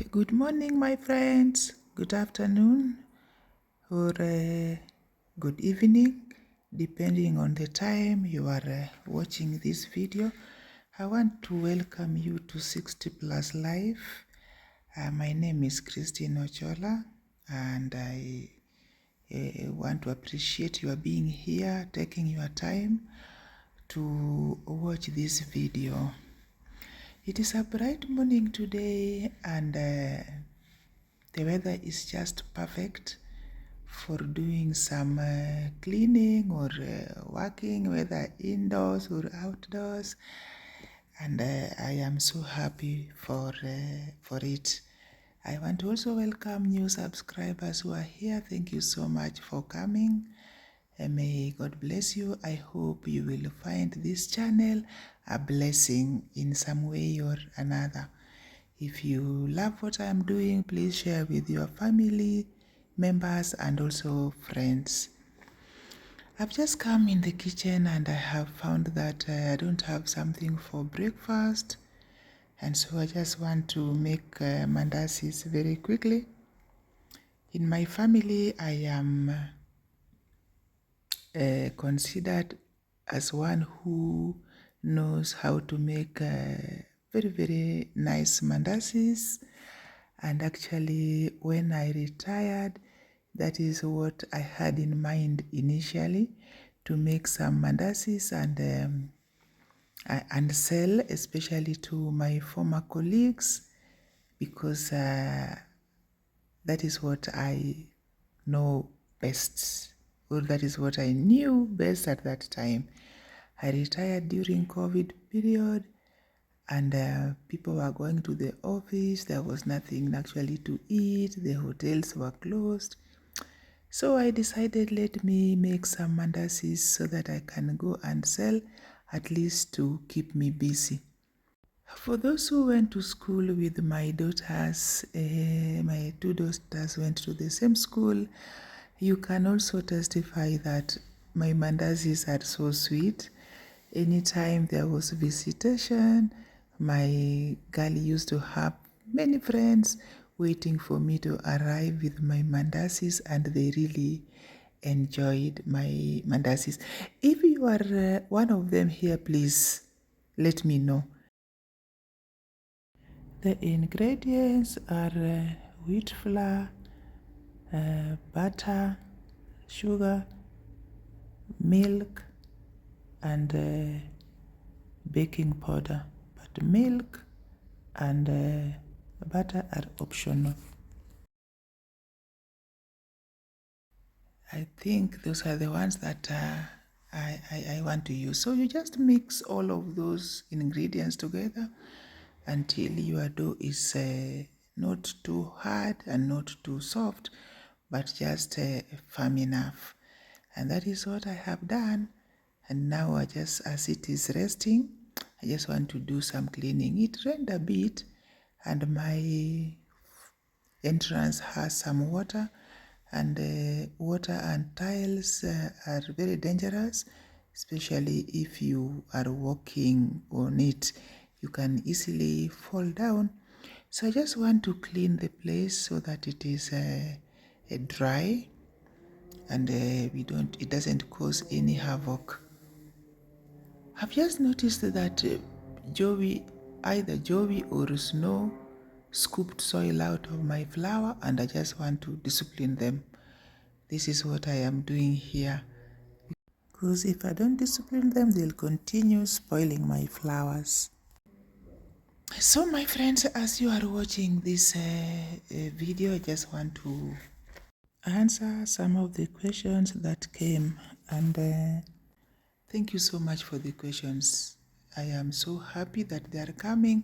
Good morning, my friends. Good afternoon or good evening, depending on the time you are watching this video. I want to welcome you to 60+life. My name is Christine Ochola, and I want to appreciate your being here, taking your time to watch this video. It is a bright morning today, and the weather is just perfect for doing some cleaning or working, whether indoors or outdoors. And I am so happy for it. I want to also welcome new subscribers who are here. Thank you so much for coming. May God bless you. I hope you will find this channel a blessing in some way or another. If you love what I am doing, please share with your family members and also friends. I've just come in the kitchen and I have found that I don't have something for breakfast, and so I just want to make mandazis very quickly. In my family, I am considered as one who knows how to make very nice mandazis. And actually, when I retired, that is what I had in mind initially, to make some mandazis and sell, especially to my former colleagues, because that is what I know best, or that is what I knew best at that time. I retired during COVID period, and people were going to the office. There was nothing actually to eat. The hotels were closed. So I decided, let me make some mandazis so that I can go and sell, at least to keep me busy. For those who went to school with my daughters, my two daughters went to the same school, you can also testify that my mandazis are so sweet. Anytime there was visitation, my girl used to have many friends waiting for me to arrive with my mandazis, and they really enjoyed my mandazis. If you are one of them here, please let me know. The ingredients are wheat flour, butter, sugar, milk, and baking powder. But milk and butter are optional. I think those are the ones that I want to use. So you just mix all of those ingredients together until your dough is not too hard and not too soft, but just firm enough. And that is what I have done. And now I just, as it is resting, I just want to do some cleaning. It rained a bit, and my entrance has some water, and water and tiles are very dangerous, especially if you are walking on it. You can easily fall down. So I just want to clean the place so that it is dry, and it doesn't cause any havoc. I've just noticed that either Joey or Snow scooped soil out of my flower, and I just want to discipline them. This is what I am doing here, because if I don't discipline them, they'll continue spoiling my flowers. So my friends, as you are watching this video, I just want to answer some of the questions that came, and thank you so much for the questions. I am so happy that they are coming,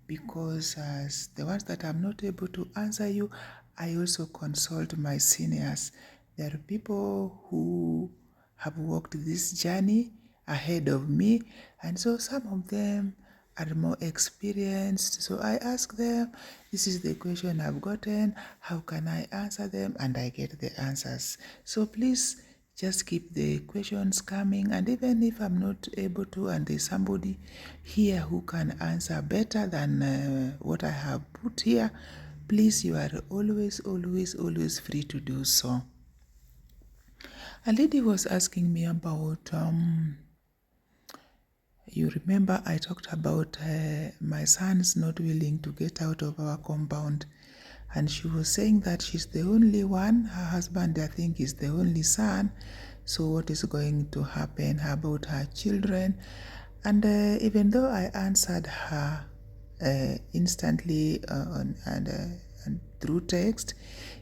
because as the ones that I'm not able to answer you, I also consult my seniors. There are people who have walked this journey ahead of me, and so some of them are more experienced. So I ask them, this is the question I've gotten, how can I answer them? And I get the answers. So please just keep the questions coming, and even if I'm not able to and there's somebody here who can answer better than what I have put here, please, you are always free to do so. A lady was asking me about, you remember I talked about my sons not willing to get out of our compound. And she was saying that she's the only one. Her husband, I think, is the only son. So what is going to happen about her children? And even though I answered her instantly and through text,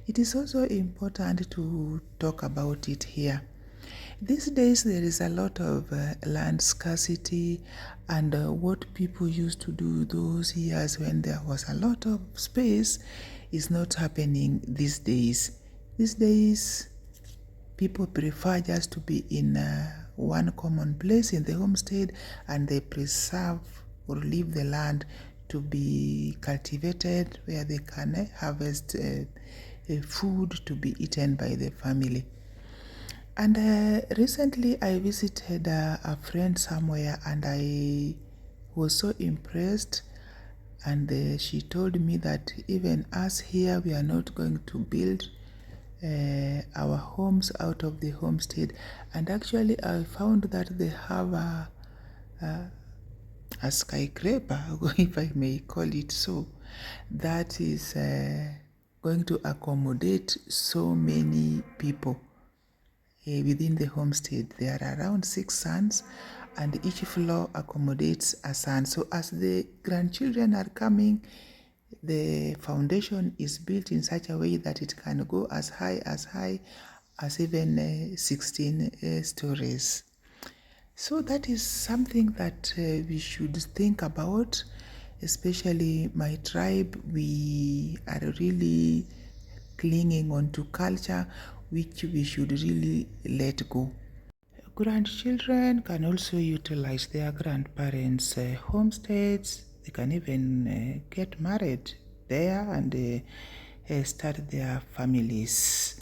it is also important to talk about it here. These days, there is a lot of land scarcity, and what people used to do those years when there was a lot of space is not happening these days. These days, people prefer just to be in one common place in the homestead, and they preserve or leave the land to be cultivated where they can harvest food to be eaten by the family. And recently I visited a friend somewhere, and I was so impressed. And she told me that even us here, we are not going to build our homes out of the homestead. And actually, I found that they have a skyscraper, if I may call it so, that is going to accommodate so many people. Within the homestead, there are around 6 sons, and each floor accommodates a son. So as the grandchildren are coming, the foundation is built in such a way that it can go as high as even 16 stories. So that is something that we should think about, especially my tribe. We are really clinging on to culture, which we should really let go. Grandchildren can also utilize their grandparents' homesteads. They can even get married there and start their families.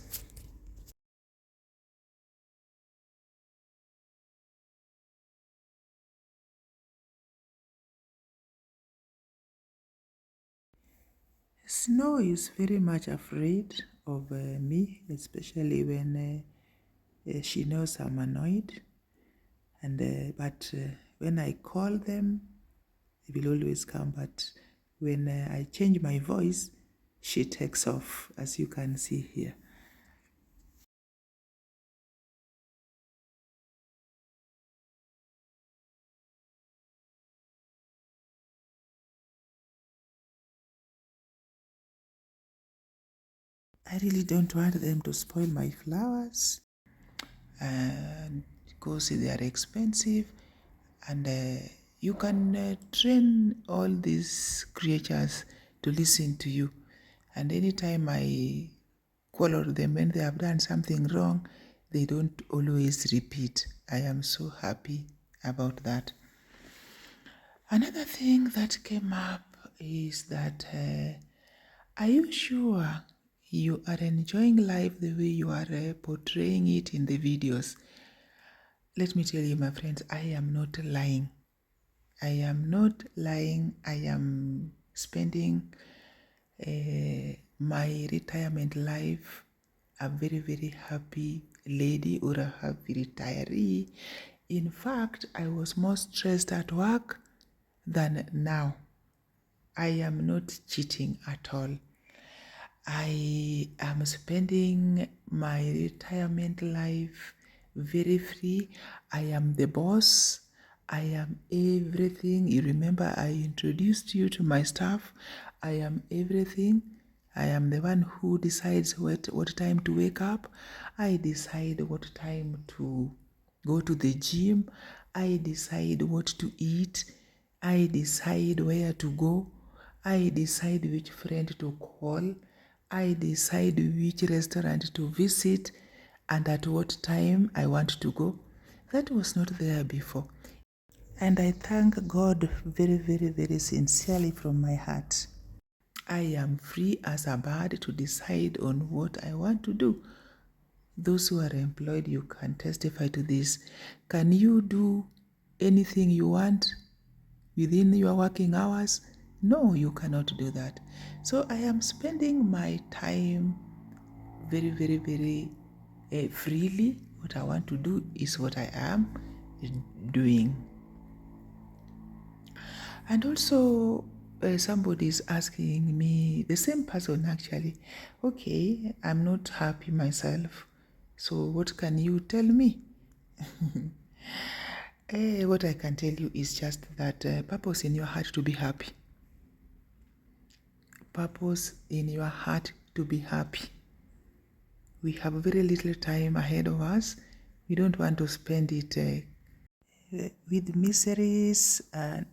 Snow is very much afraid of me, especially when she knows I'm annoyed. And but when I call them, they will always come. But when I change my voice, she takes off, as you can see here. I really don't want them to spoil my flowers, and because they are expensive. And you can train all these creatures to listen to you. And anytime I color them when they have done something wrong, they don't always repeat. I am so happy about that. Another thing that came up is that are you sure you are enjoying life the way you are portraying it in the videos? Let me tell you, my friends, I am not lying. I am not lying. I am spending my retirement life a very happy lady or a happy retiree. In fact, I was more stressed at work than now. I am not cheating at all. I am spending my retirement life very free. I am the boss. I am everything. You remember I introduced you to my staff. I am everything. I am the one who decides what time to wake up. I decide what time to go to the gym. I decide what to eat. I decide where to go. I decide which friend to call. I decide which restaurant to visit and at what time I want to go. That was not there before. And I thank God very sincerely from my heart. I am free as a bird to decide on what I want to do. Those who are employed, you can testify to this. Can you do anything you want within your working hours? No, you cannot do that. So I am spending my time very, very, very freely. What I want to do is what I am doing. And also, somebody is asking me, the same person actually, okay, I'm not happy myself. So, what can you tell me? What I can tell you is just that purpose in your heart to be happy. Purpose in your heart to be happy. We have very little time ahead of us. We don't want to spend it with miseries and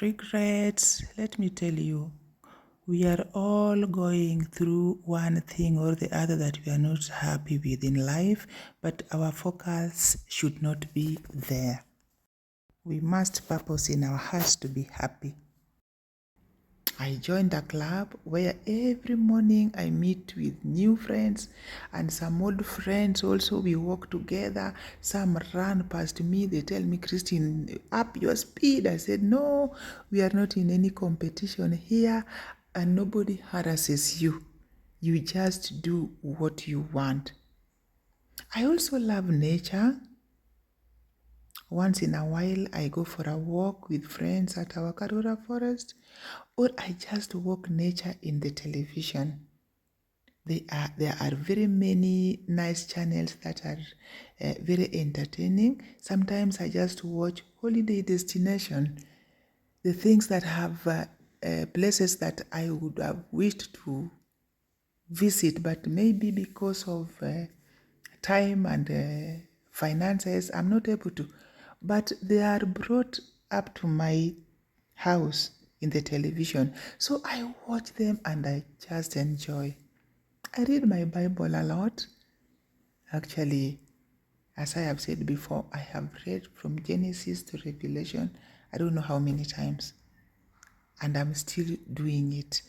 regrets. Let me tell you, we are all going through one thing or the other that we are not happy with in life, but our focus should not be there. We must purpose in our hearts to be happy. I joined a club where every morning I meet with new friends and some old friends also. We walk together. Some run past me. They tell me, Christine, up your speed. I said, no, we are not in any competition here and nobody harasses you. You just do what you want. I also love nature. Once in a while, I go for a walk with friends at our Karura forest, or I just walk nature in the television. There are very many nice channels that are very entertaining. Sometimes I just watch holiday destination, the things that have places that I would have wished to visit, but maybe because of time and finances, I'm not able to. But they are brought up to my house in the television. So I watch them and I just enjoy. I read my Bible a lot. Actually, as I have said before, I have read from Genesis to Revelation, I don't know how many times. And I'm still doing it.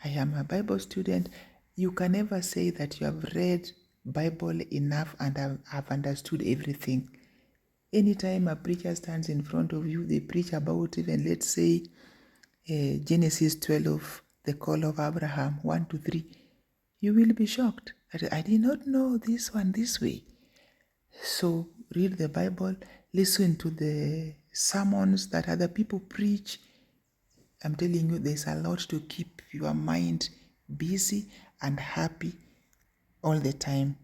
I am a Bible student. You can never say that you have read Bible enough and have understood everything. Anytime a preacher stands in front of you, they preach about even, let's say, Genesis 12, the call of Abraham, 1 to 3. You will be shocked that I did not know this one this way. So read the Bible, listen to the sermons that other people preach. I'm telling you, there's a lot to keep your mind busy and happy all the time.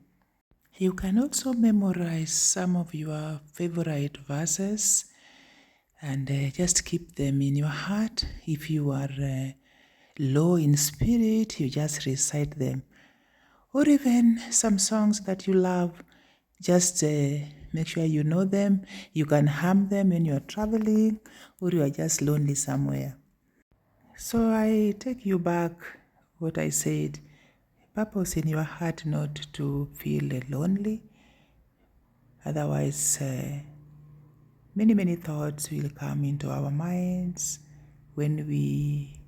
You can also memorize some of your favorite verses and just keep them in your heart. If you are low in spirit, you just recite them. Or even some songs that you love, just make sure you know them. You can hum them when you're traveling or you are just lonely somewhere. So I take you back what I said. Purpose in your heart not to feel lonely. Otherwise, many thoughts will come into our minds when we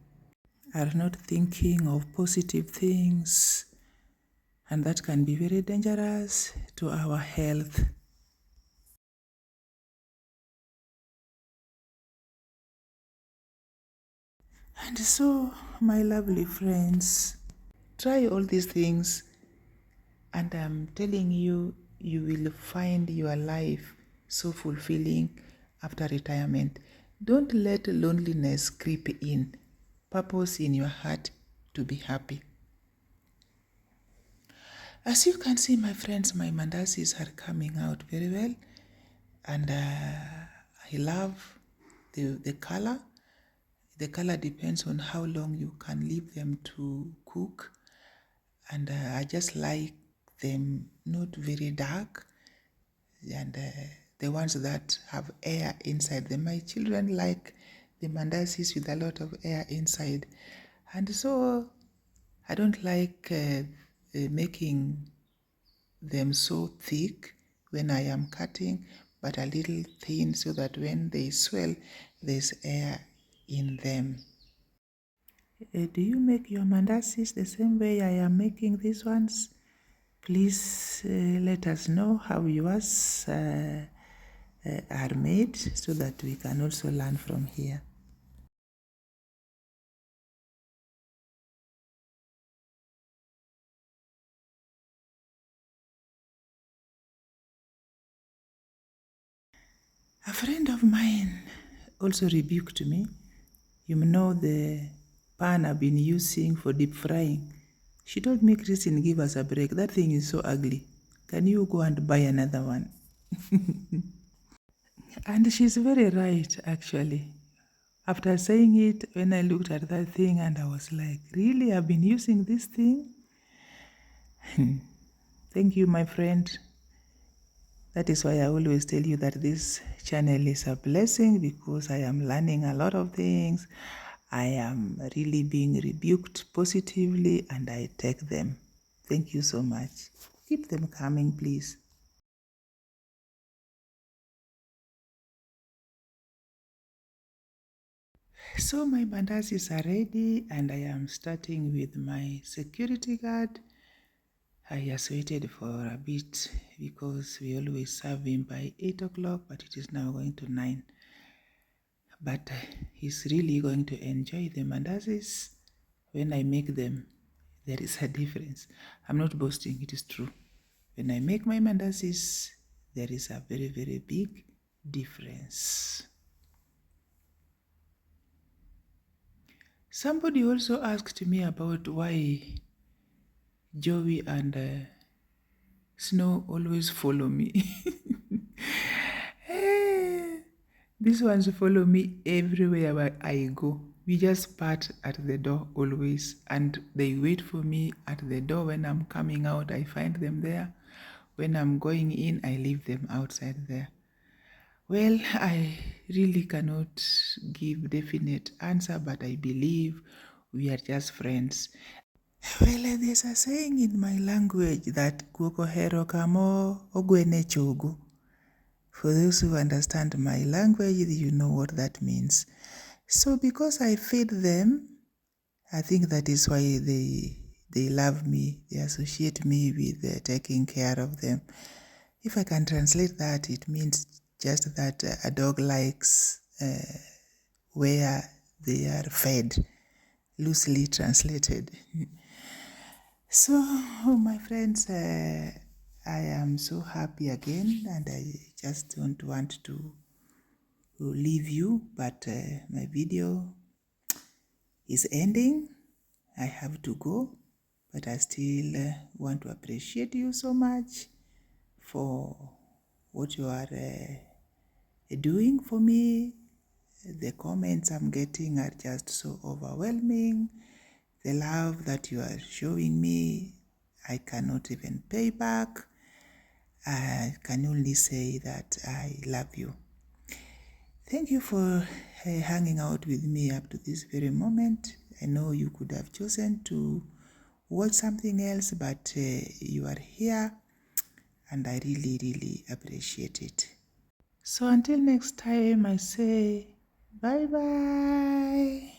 are not thinking of positive things, and that can be very dangerous to our health. And so, my lovely friends, try all these things, and I'm telling you, you will find your life so fulfilling after retirement. Don't let loneliness creep in. Purpose in your heart to be happy. As you can see, my friends, my mandazis are coming out very well, and I love the color. The color depends on how long you can leave them to cook, and I just like them not very dark, and the ones that have air inside them. My children like the mandazis with a lot of air inside, and so I don't like making them so thick when I am cutting, but a little thin so that when they swell, there's air in them. Do you make your mandazis the same way I am making these ones? Please let us know how yours are made, so that we can also learn from here. A friend of mine also rebuked me. You know the pan I've been using for deep frying. She told me, Christine, give us a break. That thing is so ugly. Can you go and buy another one? And she's very right, actually. After saying it, when I looked at that thing and I was like, really, I've been using this thing? Thank you, my friend. That is why I always tell you that this channel is a blessing, because I am learning a lot of things. I am really being rebuked positively and I take them. Thank you so much. Keep them coming, please. So my mandazis are ready and I am starting with my security guard. I just waited for a bit because we always serve him by 8 o'clock, but it is now going to 9. But he's really going to enjoy the mandazis. When I make them, there is a difference. I'm not boasting, it is true. When I make my mandazis, there is a very, very big difference. Somebody also asked me about why Joey and Snow always follow me. These ones follow me everywhere I go. We just part at the door always, and they wait for me at the door. When I'm coming out, I find them there. When I'm going in, I leave them outside there. Well, I really cannot give definite answer, but I believe we are just friends. Well, there's a saying in my language that "Guokohero kamo ogwene chogo." For those who understand my language, you know what that means. So because I feed them, I think that is why they love me. They associate me with taking care of them. If I can translate that, it means just that a dog likes where they are fed, loosely translated. So, my friends, I am so happy again, and I just don't want to leave you, but my video is ending. I have to go, but I still want to appreciate you so much for what you are doing for me. The comments I'm getting are just so overwhelming. The love that you are showing me, I cannot even pay back. I can only say that I love you. Thank you for hanging out with me up to this very moment. I know you could have chosen to watch something else, but you are here and I really, really appreciate it. So until next time, I say bye-bye.